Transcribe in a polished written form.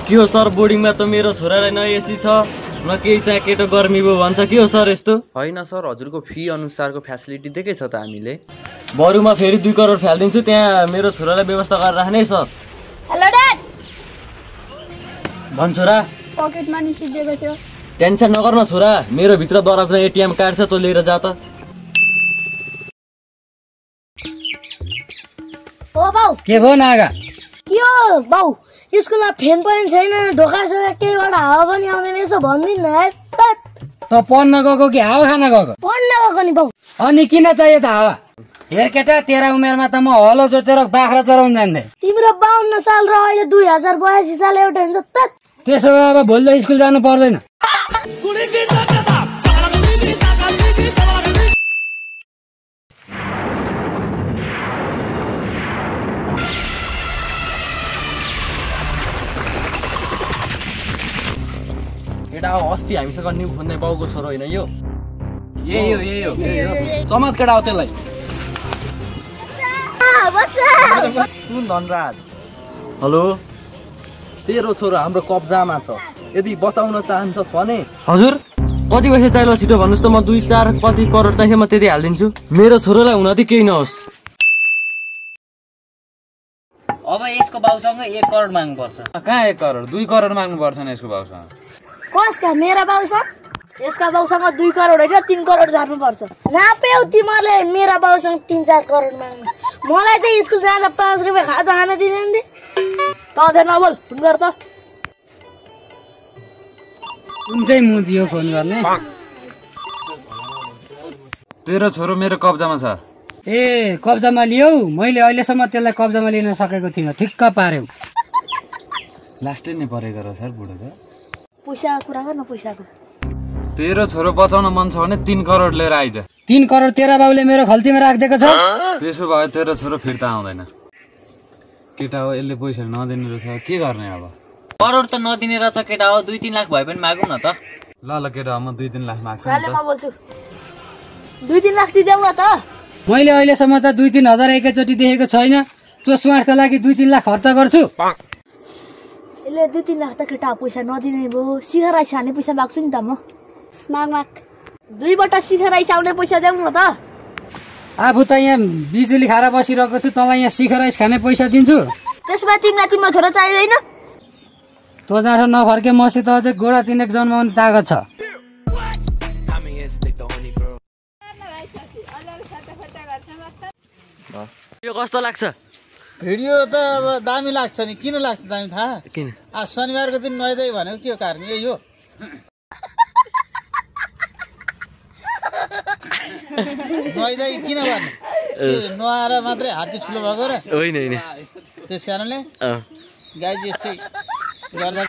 के हो सर, बोर्डिङमा त मेरो छोरालाई न एसी छ न केही चाहिँ केटो गर्मी भयो भन्छ, के हो सर यस्तो? होइन सर, हजुरको फी अनुसारको फ्यासिलिटी दिएकै छ त हामीले। बरुमा फेरि 2 करोड फालिदिन्छु, त्यहाँ मेरो छोरालाई व्यवस्था गरेर राख्ने है सर। Hello dad. भन् छोरा। पकेटमा निस्किदिएको थियो। टेन्सन नगर न छोरा, मेरो भित्र दराजमा एटिएम कार्ड छ, त लिएर जा त। ओ बाउ। के भयो नागा? के हो बाउ, स्कुलमा फ्यान पनि छैन, ढोका सोका केहीबाट हावा पनि आउँदैन, यसो भनिदिनु न है। त पढ्न गएको कि हावा खान गएको? पढ्न गएको नि बाउ। अनि किन चाहियो त हावा? हेर केटा, तेरा उमेरमा त म हलो जोतेर बाख्रा चराउन जान्थे। तिम्रो 52 साल र अहिले 2082 साल एउटा हुन्छ त। त्यसो भए अब भोलि स्कुल जानु पर्दैन। केटा अस्ति हामीसँग न्यु खोज्ने बाउको छोरो होइन यो? यही हो। समाज केटा हो त्यसलाई। सुन धनराज, हेलो, तेरो छोरो हाम्रो कब्जामा छ, यदि बचाउन चाहन्छस् भने। हजुर कति पैसा चाहियो छिटो भन्नुहोस् त, म 2-4 कति करोड चाहिन्छ म त्यति हालिदिन्छु। मेरो छोरोलाई हुन दि केही नहोस्। अब यसको बाउसँग 1 करोड माग्नु पर्छ। कहाँ 1 करोड? 2 करोड माग्नु पर्छ नि यसको बाउसँग। कसका? मेरा बाउसँग? यसका बाउसँग 2 करोड होइन 3 करोड गर्नुपर्छ। नाप्यौ तिमीहरूले मेरा बाउसँग 3-4 करोड माग्नु। मलाई चाहिँ स्कुल जाँदा 5 रुपियाँ खाजा खान दिँदैन दि। त नबोल, फोन गर त। कुन चाहिँ मुजियो फोन गर्ने? तेरो छोरो मेरो कब्जामा छ। ए कब्जामा लियौ? मैले अहिलेसम्म त्यसलाई कब्जामा लिन सकेको थिइनँ। ठिक्क पार्यौ। लास्टै नै परेको र सर बुढो त। पैसाको कुरा गर्न, पैसाको। तेरो छोरो बचाउन मन छ भने 3 करोड लिएर आइज। 3 करोड तेरा बाउले मेरो खल्तीमा राखिदिएको छ। त्यसो भए तेरो छोरो फिर्ता आउँदैन। केटा हो, यसले पैसा नदिने रहेछ, के गर्ने अब? करोड त नदिने रहेछ केटा हो, 2-3 लाख भए पनि मागौँ न त। ल केटा हो, म 2-3 लाख माग्छु ल म बोल्छु, 2-3 लाख दिदेऊ न त। मैले अहिलेसम्म त 2-3 हजार एकैचोटि देखेको छैन। त्यो स्मार्टका लागि 2-3 लाख खर्च गर्छु। यसले 2-3 लाख त केटा पैसा नदिने भयो। शिखर राइस खाने पैसा माग्छु नि त म। माग 2 बटा शिखर राइस आउने पैसा देऊ न त। आफू त यहाँ बिजुली खाएर बसिरहेको छु, तँलाई यहाँ शिखर राइस खाने पैसा दिन्छु। त्यसमा तिमीलाई तिम्रो छोरो चाहिँदैन? तँ जाँडो नफर्के, मसित अझै गोडा 3 जन्माउने तागत छ। यो कस्तो लाग्छ? भिडियो त अब दामी लाग्छ नि। किन लाग्छ दामी थाहा? किन? आज शनिबारको दिन नुहाइदै भनेको के हो कारण? यही हो। नुहाइदै किन भन्ने? नुहाएर मात्रै हात्ती ठुलो भएको र? होइन होइन, त्यस कारणले गाई यस्तै गर्दा